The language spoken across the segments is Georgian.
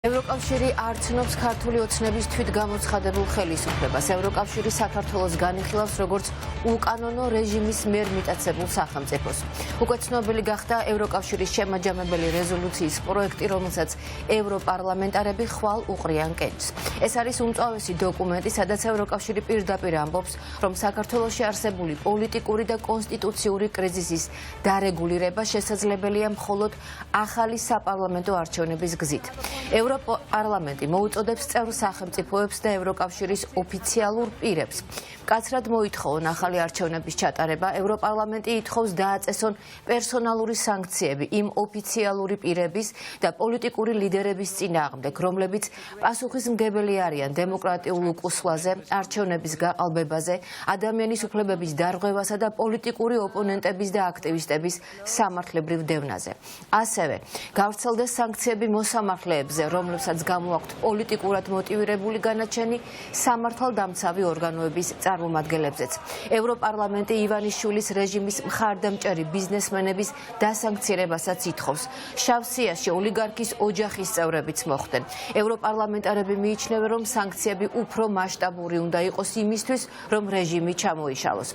ევროკავშირი არ ცნობს ქართული ოცნების თვითგამოცხადებულ ხელისუფლებას. ევროკავშირი საქართველოს განიხილავს როგორც უკანონო რეჟიმის მიერ მიტაცებულ სახელმწიფოს. უკვე ცნობილი გახდა ევროკავშირის შემაჯამებელი რეზოლუციის პროექტი, რომელსაც ევროპარლამენტარები ხვალ უყრიან კენჭს. ეს არის უმწვავესი დოკუმენტი, სადაც ევროკავშირი პირდაპირ ამბობს, რომ საქართველოში არსებული პოლიტიკური და კონსტიტუციური კრიზისის დარეგულირება შესაძლებელია მხოლოდ ახალი საპარლამენტო არჩევნების გზით. ევროპარლამენტი მოუწოდებს წევრ სახელმწიფოებს და ევროკავშირის ოფიციალურ პირებს მკაცრად მოითხოვონ ახალი არჩევნების ჩატარება. ევროპარლამენტი ითხოვს დააწესონ პერსონალური სანქციები იმ ოფიციალური პირების და პოლიტიკური ლიდერების წინააღმდეგ, რომლებიც პასუხისმგებელი არიან დემოკრატიულ უკუსვლაზე, არჩევნების გაყალბებაზე, ადამიანის უფლებების დარღვევასა და პოლიტიკური ოპონენტების და აქტივისტების სამართლებრივ დევნაზე. ასევე გავრცელდეს სანქციები მოსამართლეებზე, რომლებსაც გამოაქვთ პოლიტიკურად მოტივირებული განაჩენი სამართალდამცავი ორგანოების წარმომადგენლებზეც. ევროპარლამენტი ივანიშვილის რეჟიმის მხარდამჭერი ბიზნესმენების დასანქცირებასაც ითხოვს. შავსიაში ოლიგარქის ოჯახის წევრებიც მოხვდნენ. ევროპარლამენტარები მიიჩნევენ, რომ სანქციები უფრო მასშტაბური უნდა იყოს იმისთვის, რომ რეჟიმი ჩამოიშალოს.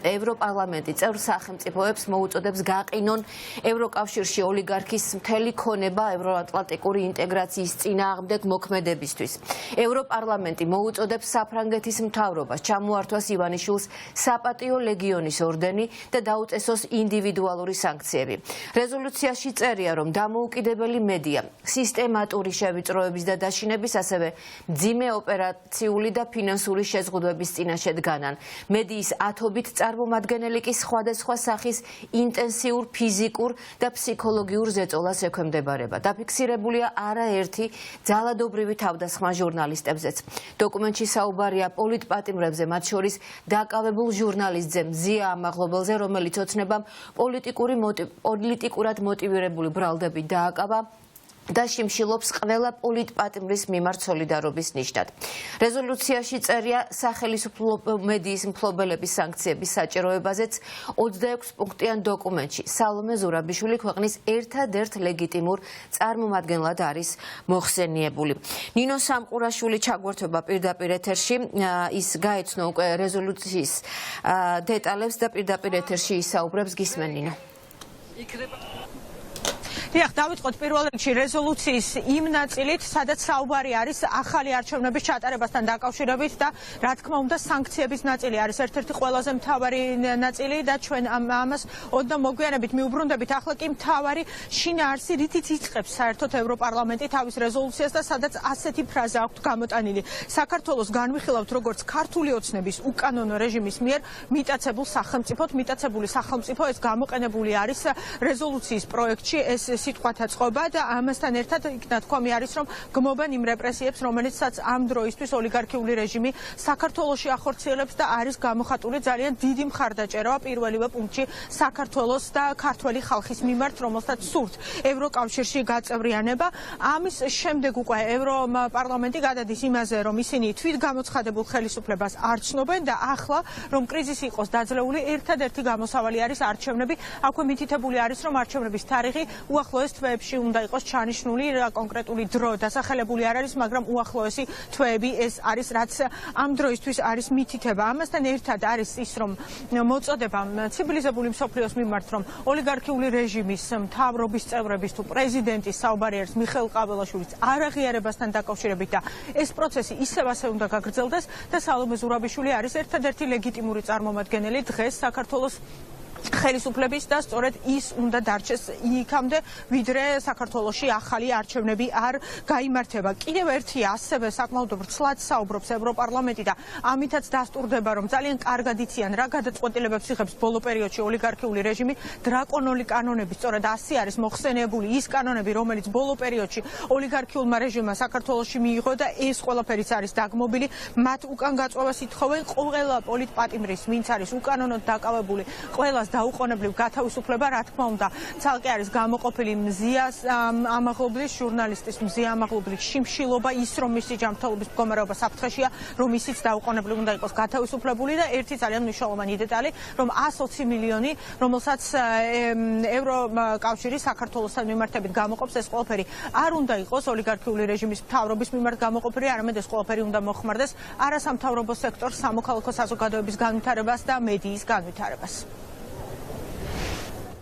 ევროპარლამენტი წევრ სახელმწიფოებს მოუწოდებს გაყინონ ევროკავშირში ოლიგარქის მთელი ქონება ევროატლანტიკური ინტეგრაციის წინააღმდეგ მოქმედებისთვის. ევროპარლამენტი მოუწოდებს საფრანგეთის მთავრობას ჩამოართვას ივანიშვილს საპატიო ლეგიონის ორდენი და დაუწესოს ინდივიდუალური სანქციები. რეზოლუციაში წერია, რომ დამოუკიდებელი მედია სისტემატური შევიწროების და დაშინების, ასევე მძიმე ოპერაციული და ფინანსური შეზღუდვების წინაშე დგანან. მედიის ათობით წარმომადგენელი კი სხვადასხვა სახის ინტენსიურ ფიზიკურ და ფსიქოლოგიურ ზეწოლას ექვემდებარება. დაფიქსირებულია არაერთი ძალადობრივი თავდასხმა ჟურნალისტებზეც. დოკუმენტში საუბარია პოლიტპატიმრებზე, მათ შორის დაკავებულ ჟურნალისტზე მზია ამაღლობელზე, რომელიც ოცნებამ პოლიტიკურად მოტივირებული ბრალდებით დააკავა და შიმშილობს ყველა პოლიტპატიმრის მიმართ სოლიდარობის ნიშნად. რეზოლუციაში წერია სახელმწიფო მედიის მფლობელების სანქციების საჭიროებაზეც 26 პუნქტიან დოკუმენტში. სალომე ზურაბიშვილი ქვეყნის ერთადერთ ლეგიტიმურ წარმომადგენლად არის მოხსენიებული. ნინო სამყურაშვილი ჩაგვერთვება პირდაპირ ეთერში, ის გაეცნო უკვე რეზოლუციის დეტალებს და პირდაპირ ეთერში ისაუბრებს. გისმენ ნინო. დავიწყოთ პირველ რიგში რეზოლუციის იმ ნაწილით, სადაც საუბარი არის ახალი არჩევნების ჩატარებასთან დაკავშირებით და რა თქმა უნდა სანქციების ნაწილი არის ერთ-ერთი ყველაზე მთავარი ნაწილი და ჩვენ ამას ოდნავ მოგვიანებით მიუბრუნდებით. ახლა კი მთავარი შინაარსი, რითიც იწყებს საერთოდ ევროპარლამენტი თავის რეზოლუციას და სადაც ასეთი ფრაზა აქვს გამოტანილი: საქართველოს განვიხილავთ როგორც ქართული ოცნების უკანონო რეჟიმის მიერ მიტაცებულ სახელმწიფოდ. მიტაცებული სახელმწიფო ეს გამოყენებული არის რეზოლუციის პროექტში, ეს სიტყვათა წყობა და ამასთან ერთად იქ ნათქვამი არის, რომ გმობენ იმ რეპრესიებს, რომელიცაც ამ დროისთვის ოლიგარქიული რეჟიმი საქართველოში ახორციელებს და არის გამოხატული ძალიან დიდი მხარდაჭერა პირველივე პუნქტში საქართველოს და ქართველი ხალხის მიმართ, რომელსაც სურთ ევროკავშირში გაწევრიანება. ამის შემდეგ უკვე ევროპარლამენტი გადადის იმაზე, რომ ისინი თვითგამოცხადებულ ხელისუფლებას არ ცნობენ და ახლა, რომ კრიზისი იყოს დაძლეული, ერთადერთი გამოსავალი არის არჩევნები. აქვე მითითებული არის, რომ არჩევნების თარიღი უახლოეს თვეებში უნდა იყოს ჩანიშნული, კონკრეტული დრო დასახელებული არ არის, მაგრამ უახლოესი თვეები ეს არის, რაც ამ დროისთვის არის მითითება. ამასთან ერთად არის ის, რომ მოწოდება ცივილიზებული მსოფლიოს მიმართ, რომ ოლიგარქიული რეჟიმის მთავრობის წევრების თუ პრეზიდენტის საუბარი არის მიხეილ ყაბელაშვილის არაღიარებასთან დაკავშირებით და ეს პროცესი ისევ ასე უნდა გაგრძელდეს და სალომე ზურაბიშვილი არის ერთადერთი ლეგიტიმური წარმომადგენელი დღეს საქართველოს ხელისუფლების და სწორედ ის უნდა დარჩეს იქამდე, ვიდრე საქართველოში ახალი არჩევნები არ გაიმართება. კიდევ ერთი ასევე საკმაოდ ვრცლად საუბრობს ევროპარლამენტი და ამითაც დასტურდება, რომ ძალიან კარგად იციან რა გადაწყვეტილებებს იღებს ბოლო პერიოდში ოლიგარქიული რეჟიმი. დრაკონული კანონები, სწორედ ასე არის მოხსენიებული ის კანონები, რომელიც ბოლო პერიოდში ოლიგარქიულმა რეჟიმმა საქართველოში მიიღო და ეს ყველაფერიც არის დაგმობილი. მათ უკან გაწვევას ითხოვენ ყველა პოლიტპატიმრის, ვინც არის უკანონოდ დაკავებული, ყველას დაუყოვნებლივ გათავისუფლება, რა თქმა უნდა, ცალკე არის გამოყოფილი მზიას ამაღლობლის ჟურნალისტის მზია ამაღლობლის შიმშილობა, ის რომ მისი ჯანმრთელობის მდგომარეობა საფრთხეშია, რომ ისიც დაუყოვნებლივ უნდა იყოს გათავისუფლებული და ერთი ძალიან მნიშვნელოვანი დეტალი, რომ 120 მილიონი, რომელსაც ევროკავშირი საქართველოსთან მიმართებით გამოყოფს, ეს ყველაფერი არ უნდა იყოს ოლიგარქიული რეჟიმის მთავრობის მიმართ გამოყოფილი, არამედ ეს ყველაფერი უნდა მოხმარდეს არასამთავრობო სექტორს, სამოქალაქო საზოგადოების განვითარებას და მედიის განვითარებას.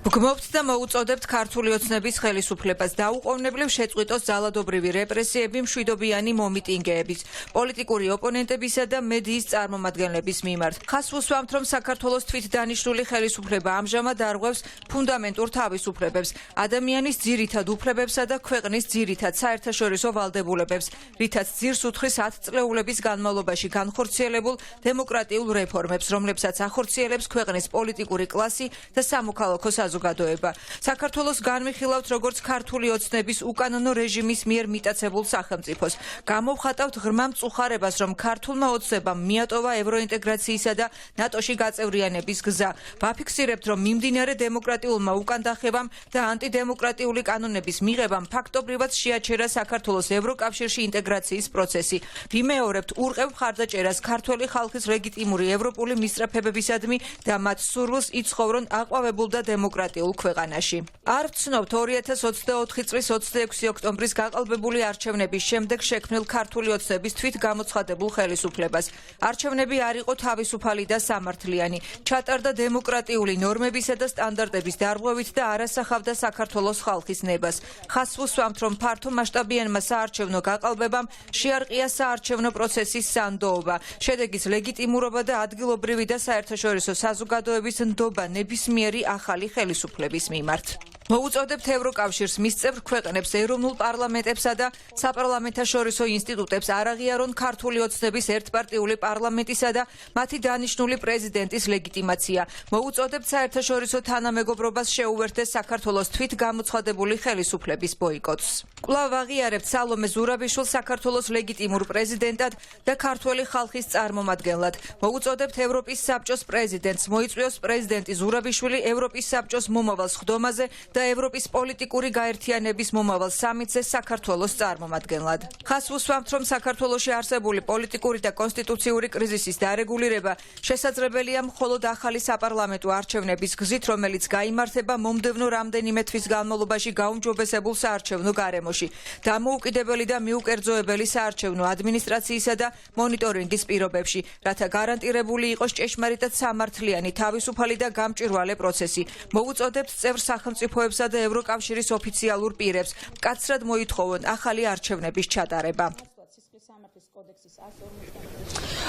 ვგმობთ და მოუწოდებთ ქართული ოცნების ხელისუფლებას დაუყოვნებლივ შეწყვიტოს ძალადობრივი რეპრესიები, მშვიდობიანი მომიტინგეების, პოლიტიკური ოპონენტებისა და მედიის წარმომადგენლების მიმართ. ხას ვუსვამთ, რომ საქართველოს თვითდანიშნული ხელისუფლება ამჟამად არღვევს ფუნდამენტურ თავისუფლებებს, ადამიანის ძირითად უფლებებსა და ქვეყნის ძირითად საერთაშორისო ვალდებულებებს, რითაც ძირს უთხრის 10 წლეულების განმავლობაში განხორციელებულ დემოკრატიულ რეფორმებს, რომლებსაც ახორციელებს ქვეყნის პოლიტიკური კლასი და სამოქალაქო საზოგადოება. საქართველოს განვიხილავთ როგორც ქართული ოცნების უკანონო რეჟიმის მიერ მიტაცებულ სახელმწიფოს. გამოვხატავთ ღრმა მწუხარებას, რომ ქართულმა ოცნებამ მიატოვა ევროინტეგრაციისა და ნატოში გაწევრიანების გზა. ვაფიქსირებთ, რომ მიმდინარე დემოკრატიულმა უკანდახევამ და ანტიდემოკრატიული კანონების მიღებამ ფაქტობრივად შეაჩერა საქართველოს ევროკავშირში ინტეგრაციის პროცესი. ვიმეორებთ ურყევ მხარდაჭერას ქართველი ხალხის ლეგიტიმური ევროპული მისწრაფებებისადმი და მათ სურვილს იცხოვრონ აყვავებულ და დემოკრატიულ ქვეყანაში. არ ვცნობთ 2024 წლის 26 ოქტომბრის გაყალბებული არჩევნების შემდეგ შექმნილ ქართული ოცნების თვითგამოცხადებულ ხელისუფლებას. არჩევნები არ იყო თავისუფალი და სამართლიანი, ჩატარდა დემოკრატიული ნორმებისა და სტანდარტების დარღვევით და არასახავდა საქართველოს ხალხის ნებას. ხას ვუსვამთ, რომ ფართო მასშტაბიანმა საარჩევნო გაყალბებამ შეარყია საარჩევნო პროცესის სანდოობა, შედეგის ლეგიტიმურობა და ადგილობრივი და საერთაშორისო საზოგადოების ნდობა ნებისმიერი ახალი ხელისუფლების მიმართ. მოუწოდებთ ევროკავშირს, მის წევრ ქვეყნებს, ეროვნულ პარლამენტებსა და საპარლამენტაშორისო ინსტიტუტებს არ აღიარონ ქართული ოცნების ერთპარტიული პარლამენტისა და მათი დანიშნული პრეზიდენტის ლეგიტიმაცია. მოუწოდებთ საერთაშორისო თანამეგობრობას შეუერთდეს საქართველოს თვითგამოცხადებული ხელისუფლების ბოიკოტს. კვლავ აღიარებთ სალომე ზურაბიშვილს საქართველოს ლეგიტიმურ პრეზიდენტად და ქართველი ხალხის წარმომადგენლად. მოუწოდებთ ევროპის საბჭოს პრეზიდენტს, მოიწვიოს პრეზიდენტი ზურაბიშვილი ევროპის საბჭოს მომავალ სხდომაზე და ევროპის პოლიტიკური გაერთიანების მომავალ სამიტზე საქართველოს წარმომადგენლად. ხას ვუსვამთ, რომ საქართველოში არსებული პოლიტიკური და კონსტიტუციური კრიზისის დარეგულირება შესაძლებელია მხოლოდ ახალი საპარლამენტო არჩევნების გზით, რომელიც გაიმართება მომდევნო რამდენიმე თვის განმავლობაში გაუმჯობესებულ საარჩევნო გარემოში, დამოუკიდებელი და მიუკერძოებელი საარჩევნო ადმინისტრაციისა და მონიტორინგის პირობებში, რათა გარანტირებული იყოს ჭეშმარიტად სამართლიანი, თავისუფალი და გამჭვირვალე პროცესი. მოუწოდებთ წევრ სახელმწიფოებსა და ევროკავშირის ოფიციალურ პირებს მკაცრად მოითხოვონ ახალი არჩევნების ჩატარება.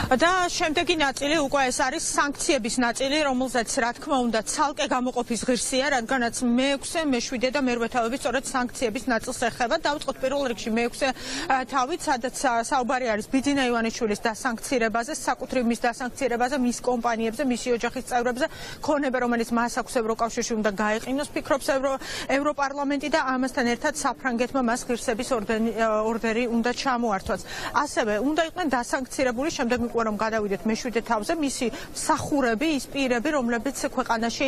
და შემდეგი ნაწილი უკვე ეს არის სანქციების ნაწილი, რომელზეც რა თქმა უნდა ცალკე გამოყოფის ღირსია, რადგანაც მე-6, მე-7 და მე-8 თავები სწორედ სანქციების ნაწილს ეხება. დავიწყოთ პირველ რიგში მე-6 თავით, სადაც საუბარი არის ბიძინა ივანიშვილის დასანქცირებაზე, საკუთრივ მის დასანქცირებაზე, მის კომპანიებზე, მისი ოჯახის წევრებზე, ქონება, რომელიც მას აქვს ევროკავშირში უნდა გაეყინოს, ფიქრობს ევროპარლამენტი და ამასთან ერთად საფრანგეთმა მას ღირსების ორდერი უნდა ჩამოართვას. ასევე უნდა იყვნენ დასანქცირებული, შემდეგ უკვე რომ გადავიდეთ მე-7 თავზე, მისი მსახურები, ის პირები, რომლებიც ქვეყანაში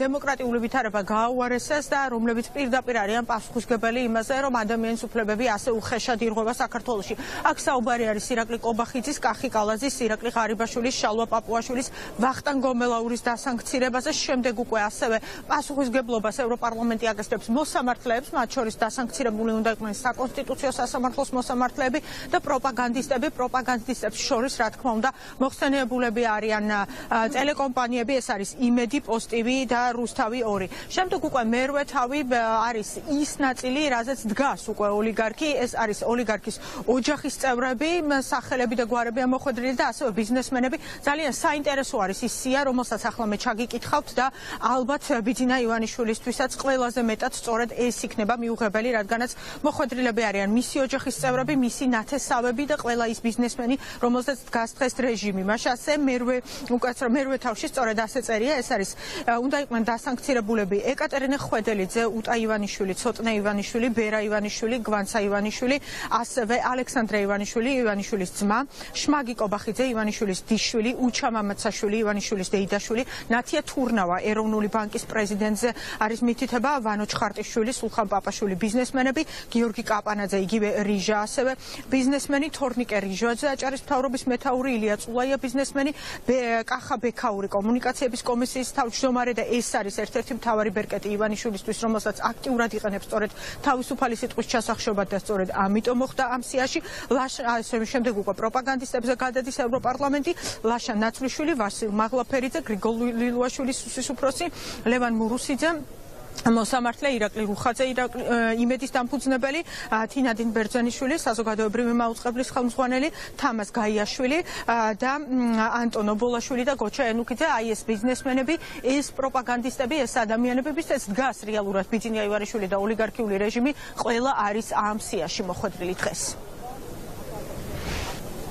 დემოკრატიული ვითარება გააუარესეს და რომლებიც პირდაპირ არიან პასუხისმგებელი იმაზე, რომ ადამიანის უფლებები ასე უხეშად ირღვევა საქართველოში. აქ საუბარი არის ირაკლი კობახიძის, კახი კალაძის, ირაკლი ღარიბაშვილის, შალვა პაპუაშვილის, ვახტანგ გომელაურის დასანქცირებაზე, შემდეგ უკვე ასევე პასუხისმგებლობას ევროპარლამენტი აკისრებს მოსამართლეებს, მათ შორის დასანქცირებული უნდა იყვნენ საკონსტიტუციო სასამართლოს მოსამართლეები და პროპაგანდისტებს შორის, რა თქმა უნდა, მოხსენებულები არიან ტელეკომპანიები, ეს არის იმედი, პოსტივი და რუსთავი 2. შემდეგ უკვე მე-8 თავი არის ის ნაწილი, რაზეც დგას უკვე ოლიგარქი, ეს არის ოლიგარქის ოჯახის წევრები, სახელები და გვარები ამოხვედრილი და ასევე ბიზნესმენები. ძალიან საინტერესო არის ის სია, რომელსაც ახლა მე ჩაგიკითხავთ და ალბათ ბიძინა ივანიშვილისთვისაც ყველაზე მეტად სწორედ ეს იქნება მიუღებელი, რადგანაც მოხვედრილები არიან მისი ოჯახის წევრები, მისი ნათესავები და ყველა ის ბიზნესმენი, რომელსაც დგას დღეს რეჟიმი. მაშასე მერვე თავში სწორედ ასე წერია, ეს არის უნდა იყვნენ დასანქცირებულები ეკატერინე ხვედელიძე, უტა ივანიშვილი, ცოტნე ივანიშვილი, ბერა ივანიშვილი, გვანცა ივანიშვილი, ასევე ალექსანდრე ივანიშვილი, ივანიშვილის ძმა, შმაგი კობახიძე, ივანიშვილის დიშვილი, უჩა მამაცაშვილი, ივანიშვილის დეიდაშვილი, ნათია თურნავა, ეროვნული ბანკის პრეზიდენტზე არის მითითება, ვანო ჩხარტიშვილი, სულხან პაპაშვილი, ბიზნესმენები, გიორგი კაპანაძე, იგივე რიჟა, ასევე ბიზნესმენი თორნიკე რიჟაძე, აჭარის მთავრობის მეთაური ილია წულაია, ბიზნესმენი კახა ბექაური, კომუნიკაციების კომისიის თავმჯდომარე და ეს არის ერთ-ერთი მთავარი ბერკეტი ივანიშვილისთვის, რომელსაც აქტიურად იყენებს სწორედ თავისუფალი სიტყვის ჩასახშობად და სწორედ ამიტომ მოხდა ამ სიაში. შემდეგ უკვე პროპაგანდისტებზე გადადის ევროპარლამენტი, ლაშა ნაცვლიშვილი, ვასილ მაღლაფერიძე, გრიგოლ ლილუაშვილის სუსის უფროსი, ლევან მურუსიძე, მოსამართლე ირაკლი რუხაძე, იმედის დამფუძნებელი, თინადინ ბერძენიშვილი, საზოგადოებრივი მაუწყებლის ხელმძღვანელი, თამას გაიაშვილი და ანტონ ობოლაშვილი და გოჩა ენუქიძე, აი ეს ბიზნესმენები, ეს პროპაგანდისტები, ეს ადამიანები, ვისაც დგას რეალურად ბიძინა ივანიშვილი და ოლიგარქიული რეჟიმი, ყველა არის ამ სიაში მოხვედრილი დღეს.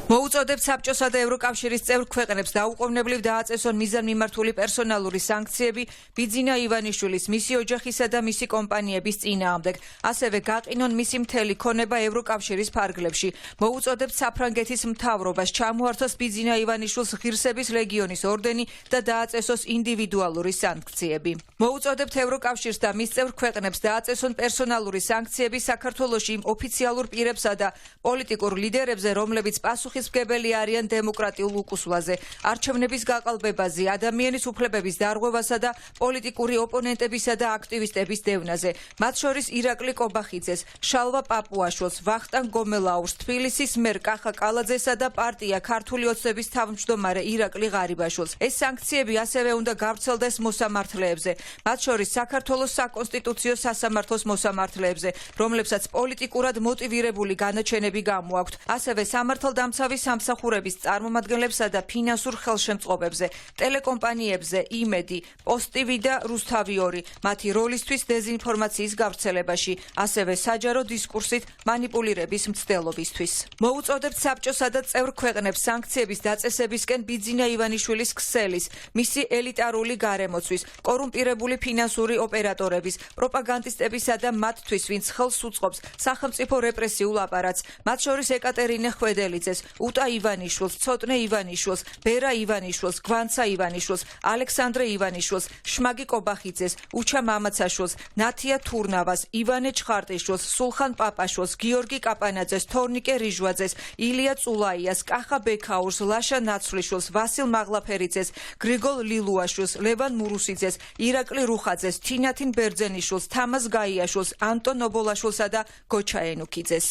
მოუწოდებთ საბჭოსა და ევროკავშირის წევრ ქვეყნებს დაუყოვნებლივ დააწესონ მიზანმიმართული პერსონალური სანქციები ბიძინა ივანიშვილის, მისი ოჯახისა და მისი კომპანიების წინააღმდეგ. ასევე გაყინონ მისი მთელი ქონება ევროკავშირის ფარგლებში. მოუწოდებთ საფრანგეთის მთავრობას ჩამოართოს ბიძინა ივანიშვილს ღირსების ლეგიონის ორდენი და დააწესოს ინდივიდუალური სანქციები. მოუწოდებთ ევროკავშირს და მის წევრ ქვეყნებს დააწესონ პერსონალური სანქციები საქართველოში იმ ოფიციალურ პირებსა და პოლიტიკურ ლიდერებზე, რომლებიც პასუხისმგებელი არიან დემოკრატიულ უკუსვლაზე, არჩევნების გაყალბებაზე, ადამიანის უფლებების დარღვევასა და პოლიტიკური ოპონენტებისა და აქტივისტების დევნაზე. მათ შორის ირაკლი კობახიძეს, შალვა პაპუაშვილს, ვახტანგ გომელაურს, თბილისის მერ კახა კალაძესა და პარტია ქართული ოცნების თავმჯდომარე ირაკლი ღარიბაშვილს. ეს სანქციები ასევე უნდა გავრცელდეს მოსამართლეებზე, მათ შორის საქართველოს საკონსტიტუციო სასამართლოს მოსამართლეებზე, რომლებსაც პოლიტიკურად მოტივირებული განაჩენები გამოაქვთ, ასევე სამართალდამცავი სამსახურების წარმომადგენლებსა და ფინანსურ ხელშემწყობებზე, ტელეკომპანიებზე, იმედი, პოსტივი და რუსთავი 2, მათი როლისთვის დეზინფორმაციის გავრცელებაში, ასევე საჯარო დისკურსით მანიპულირების მცდელობისთვის. მოუწოდებთ საბჭოსა და წევრ ქვეყნებს სანქციების დაწესებისკენ ბიძინა ივანიშვილის ქსელის, მისი ელიტარული გარემოცვის, კორუმპირებული ფინანსური ოპერატორების, პროპაგანდისტებისა და მათთვის, ვინც ხელს უწყობს სახელმწიფო რეპრესიულ აპარატს, მათ შორის ეკატერინე ხვედელიძეს, უტა ივანიშვილს, ცოტნე ივანიშვილს, ბერა ივანიშვილს, გვანცა ივანიშვილს, ალექსანდრე ივანიშვილს, შმაგი კობახიძეს, უჩა მამაცაშვილს, ნათია თურნავას, ივანე ჩხარტიშვილს, სულხან პაპაშვილს, გიორგი კაპანაძეს, თორნიკე რიჟვაძეს, ილია წულაიას, კახა ბექაურს, ლაშა ნაცვლიშვილს, ვასილ მაღლაფერიძეს, გრიგოლ ლილუაშვილს, ლევან მურუსიძეს, ირაკლი რუხაძეს, თინადინ ბერძენიშვილს, თამას გაიაშვილს, ანტონ ობოლაშვილსა და გოჩა ენუქიძეს.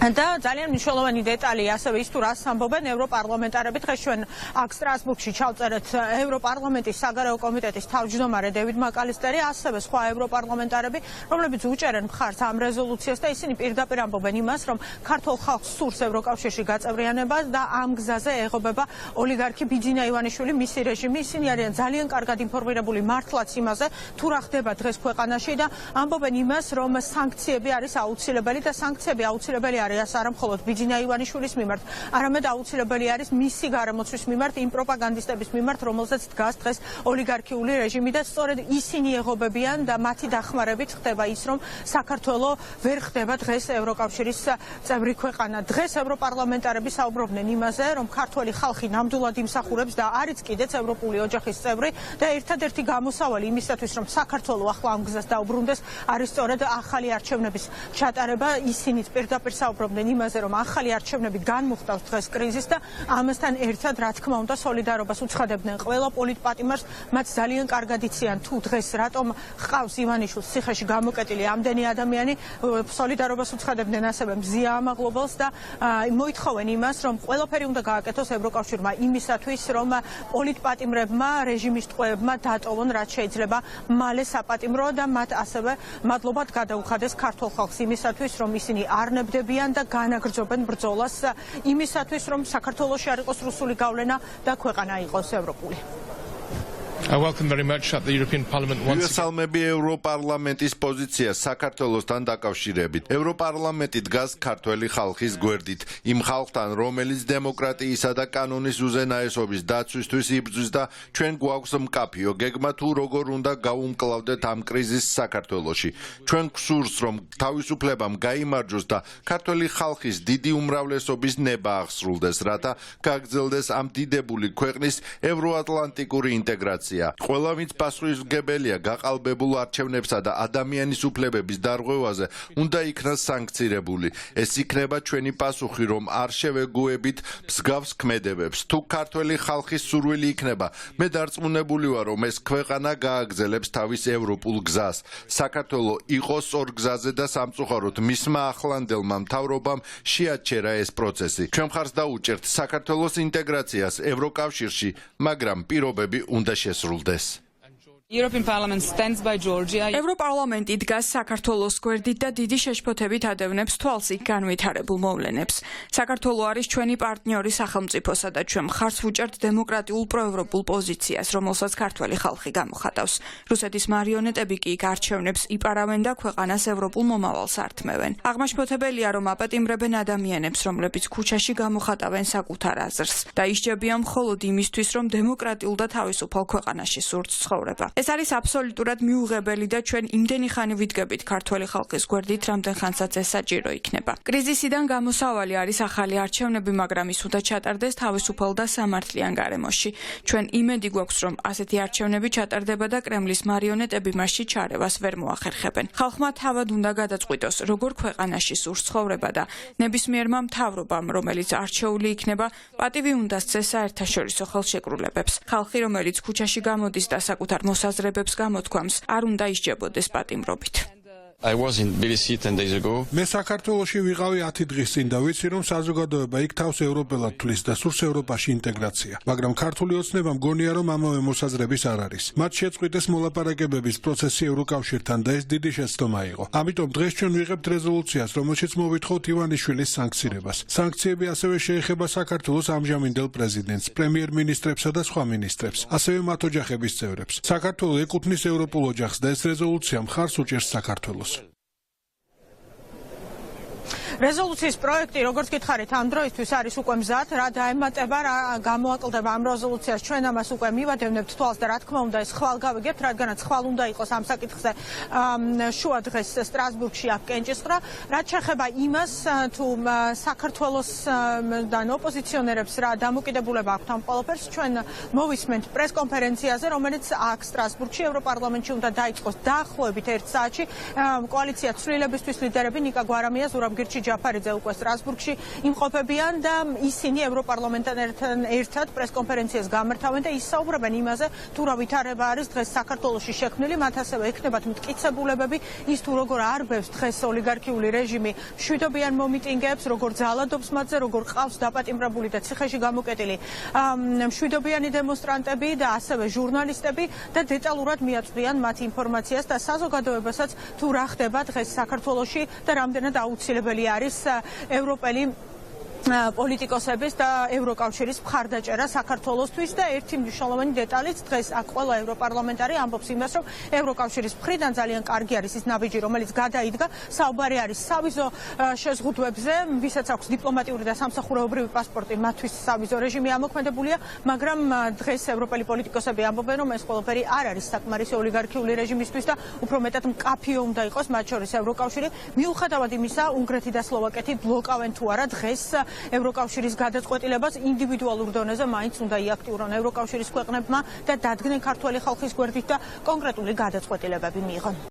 და ძალიან მნიშვნელოვანი დეტალია ასევე ის თუ რას ამბობენ ევროპარლამენტარები. დღეს ჩვენ აქ სტრასბურგში ჩავწერეთ ევროპარლამენტის საგარეო კომიტეტის თავმჯდომარე დევიდ მაკალისტერი, ასევე სხვა ევროპარლამენტარები, რომლებიც უჭერენ მხარს ამ რეზოლუციას და ისინი პირდაპირ ამბობენ იმას, რომ ქართულ ხალხს სურს ევროკავშირში გაწევრიანება და ამ გზაზე ეღობება ოლიგარქი ბიძინა ივანიშვილი, მისი რეჟიმი. ისინი არიან ძალიან კარგად ინფორმირებული მართლაც იმაზე, თუ რა ხდება დღეს ქვეყანაში და ამბობენ იმას, რომ სანქციები არის აუცილებელი და სანქციები აუცილებელი არის არა მხოლოდ ბიძინა ივანიშვილის მიმართ, არამედ აუცილებელი არის მისი გარემოცვის მიმართ, იმ პროპაგანდისტების მიმართ, რომელზეც დგას დღეს ოლიგარქიული რეჟიმი და სწორედ ისინი ეღობებიან და მათი დახმარებით ხდება ის, რომ საქართველო ვერ ხდება დღეს ევროკავშირის წევრი ქვეყანა. დღეს ევროპარლამენტარები საუბრობდნენ იმაზე, რომ ქართველი ხალხი ნამდვილად იმსახურებს და არის კიდეც ევროპული ოჯახის წევრი და ერთადერთი გამოსავალი იმისათვის, რომ საქართველო ახლა ამ გზას დაუბრუნდეს, არის სწორედ ახალი არჩევნების ჩატარება. ისინიც პირდაპირ საუბრობდნენ იმაზე, რომ ახალი არჩევნები განმუხტავს დღეს კრიზისს და ამასთან ერთად, რა თქმა უნდა, სოლიდარობას უცხადებდნენ ყველა პოლიტპატიმარს. მათ ძალიან კარგად იციან თუ დღეს რატომ ჰყავს ივანიშვილს ციხეში გამოკეტილი ამდენი ადამიანი, სოლიდარობას უცხადებდნენ ასევე მზია ამაღლობელს და მოითხოვენ იმას, რომ ყველაფერი უნდა გააკეთოს ევროკავშირმა იმისათვის, რომ პოლიტპატიმრებმა, რეჟიმის ტყვეებმა დატოვონ რაც შეიძლება მალე საპატიმრო და მათ ასევე მადლობად გადაუხადეს ქართულ ხალხს იმისათვის, რომ ისინი არ ნებდებიან და განაგრძობენ ბრძოლას იმისათვის, რომ საქართველოში არ იყოს რუსული გავლენა და ქვეყანა იყოს ევროპული. I welcome very much that the European Parliament wants to მივესალმები ევროპარლამენტის პოზიციას საქართველოსთან დაკავშირებით. ევროპარლამენტი დგას ქართველი ხალხის გვერდით, იმ ხალხთან, რომელიც დემოკრატიისა და კანონის უზენაესობის დაცვისთვის იბრძვის და ჩვენ გვაქვს მკაფიო გეგმა თუ როგორ უნდა გავუმკლავდეთ ამ კრიზისს საქართველოში. ჩვენ გვსურს, რომ თავისუფლებამ გაიმარჯვოს და ქართველი ხალხის დიდი უმრავლესობის ნება აღსრულდეს, რათა გაგრძელდეს ამ დიდებული ქვეყნის ევროატლანტიკური ინტეგრაცია. ყველა ვინც პასუხისმგებელია გაყალბებულ არჩევნებსა და ადამიანის უფლებების დარღვევაზე უნდა იქნას სანქცირებული. ეს იქნება ჩვენი პასუხი, რომ არ შევეგუებით მსგავს ქმედებებს. თუ ქართველი ხალხის სურვილი იქნება, მე დარწმუნებული ვარ, რომ ეს ქვეყანა გააგრძელებს თავის ევროპულ გზას. საქართველო იყო სწორ გზაზე და სამწუხაროდ მისმა ახლანდელმა მთავრობამ შეაჩერა ეს პროცესი. ჩვენ მხარს დაუჭერთ საქართველოს ინტეგრაციას ევროკავშირში, მაგრამ პირობები უნდა შესრულდეს. ევროპარლამენტი დგას საქართველოს გვერდით და დიდი შეშფოთებით ადევნებს თვალს იქ განვითარებულ მოვლენებს. საქართველო არის ჩვენი პარტნიორი სახელმწიფოსა და ჩვენ მხარს ვუჭერთ დემოკრატიულ პროევროპულ პოზიციას, რომელსაც ქართველი ხალხი გამოხატავს. რუსეთის მარიონეტები კი იქ არჩევნებს იპარავენ და ქვეყანას ევროპულ მომავალს ართმევენ. აღმაშფოთებელია, რომ აპატიმრებენ ადამიანებს, რომლებიც ქუჩაში გამოხატავენ საკუთარ აზრს და ისჯებიან მხოლოდ იმისთვის, რომ დემოკრატიულ და თავისუფალ ქვეყანაში სურთ ცხოვრება. ეს არის აბსოლუტურად მიუღებელი და ჩვენ იმდენი ხანი ვიდგებით ქართველი ხალხის გვერდით, რამდენ ხანსაც ეს საჭირო იქნება. კრიზისიდან გამოსავალი არის ახალი არჩევნები, მაგრამ ის უნდა ჩატარდეს თავისუფალ და სამართლიან გარემოში. ჩვენ იმედი გვაქვს, რომ ასეთი არჩევნები ჩატარდება და კრემლის მარიონეტები მასში ჩარევას ვერ მოახერხებენ. ხალხმა თავად უნდა გადაწყვიტოს, როგორ ქვეყანაში სურს ცხოვრება და ნებისმიერმა მთავრობამ, რომელიც არჩეული იქნება, პატივი უნდა სცეს საერთაშორისო ხელშეკრულებებს. ხალხი, რომელიც ქუჩაში გამოდის და საკუთარ მოსაზრებებს გამოთქვამს, არ უნდა ისჯებოდეს პატიმრობით. მე საქართველოში ვიყავი 10 დღის წინ და ვიცი, რომ საზოგადოება იქ თავს ევროპელად თვლის და სურს ევროპაში ინტეგრაცია. მაგრამ ქართული ოცნება მგონია, რომ ამავე მოსაზრების არ არის. მათ შეწყვიტეს მოლაპარაკებების პროცესი ევროკავშირთან და ეს დიდი შეცდომა იყო. ამიტომ დღეს ჩვენ ვიღებთ რეზოლუციას, რომელშიც მოვითხოვთ ივანიშვილის სანქცირებას. სანქციები ასევე შეეხება საქართველოს ამჟამინდელ პრეზიდენტს, პრემიერ-მინისტრებსა და სხვა მინისტრებს, ასევე მათ ოჯახების წევრებს. საქართველო ეკუთვნის ევროპულ ოჯახს და ეს რეზოლუცია მხარს უჭერს საქართველოს. რეზოლუციის პროექტი, როგორც გითხარით, ამ დროისთვის არის უკვე მზად, რა დაემატება, რა გამოაკლდება ამ რეზოლუციას. ჩვენ ამას უკვე მივადევნებთ თვალს და რა თქმა უნდა, ეს ხვალ გავიგებთ, რადგანაც ხვალ უნდა იყოს ამ საკითხზე შუა დღეს სტრასბურგში აქ კენჭისყრა. რაც შეეხება იმას, თუ საქართველოსთან ოპოზიციონერებს რა დამოკიდებულება აქვთ ამ ყველაფერს, ჩვენ მოვისმენთ პრესკონფერენციაზე, რომელიც აქ სტრასბურგში ევროპარლამენტში უნდა დაიწყოს დაახლოებით 1 საათში. კოალიცია ცვლილებისთვის ლიდერები ნიკა გვარამია, ზურაბ გირჩი ჯაფარიძე უკვე სტრასბურგში იმყოფებიან და ისინი ევროპარლამენტთან ერთად პრესკონფერენციას გამართავენ და ისაუბრებენ იმაზე, თუ რა ვითარება არის დღეს საქართველოში შექმნილი, მათ ასევე ექნებათ მტკიცებულებები, ის თუ როგორ არბევს დღეს ოლიგარქიული რეჟიმი მშვიდობიან მომიტინგეებს, როგორ ძალადობს მათზე, როგორ ყავს დაპატიმრებული და ციხეში გამოკეტილი მშვიდობიანი დემონსტრანტები და ასევე ჟურნალისტები და დეტალურად მიაწვდიან მათ ინფორმაციას და საზოგადოებასაც თუ რა ხდება დღეს საქართველოში და რამდენად აუცილებელი არის ევროპელი პოლიტიკოსების და ევროკავშირის მხარდაჭერა საქართველოსთვის და ერთი მნიშვნელოვანი დეტალიც დღეს აქ ყველა ევროპარლამენტარი ამბობს იმას, რომ ევროკავშირის მხრიდან ძალიან კარგი არის ის ნაბიჯი, რომელიც გადაიდგა. საუბარი არის სავიზო შეზღუდვებზე, ვისაც აქვს დიპლომატიური და სამსახურეობრივი პასპორტი, მათთვის სავიზო რეჟიმი ამოქმედებულია, მაგრამ დღეს ევროპელი პოლიტიკოსები ამბობენ, რომ ეს ყველაფერი არ არის საკმარისი ოლიგარქიული რეჟიმისთვის და უფრო მეტად მკაფიო უნდა იყოს, მათ შორის ევროკავშირი. მიუხედავად იმისა, უნგრეთი და სლოვაკეთი ბლოკავენ თუ არა დღეს ევროკავშირის გადაწყვეტილებას ინდივიდუალურ დონეზე მაინც უნდა იაქტიურონ ევროკავშირის ქვეყნებმა და დადგნენ ქართველი ხალხის გვერდით და კონკრეტული გადაწყვეტილებები მიიღონ.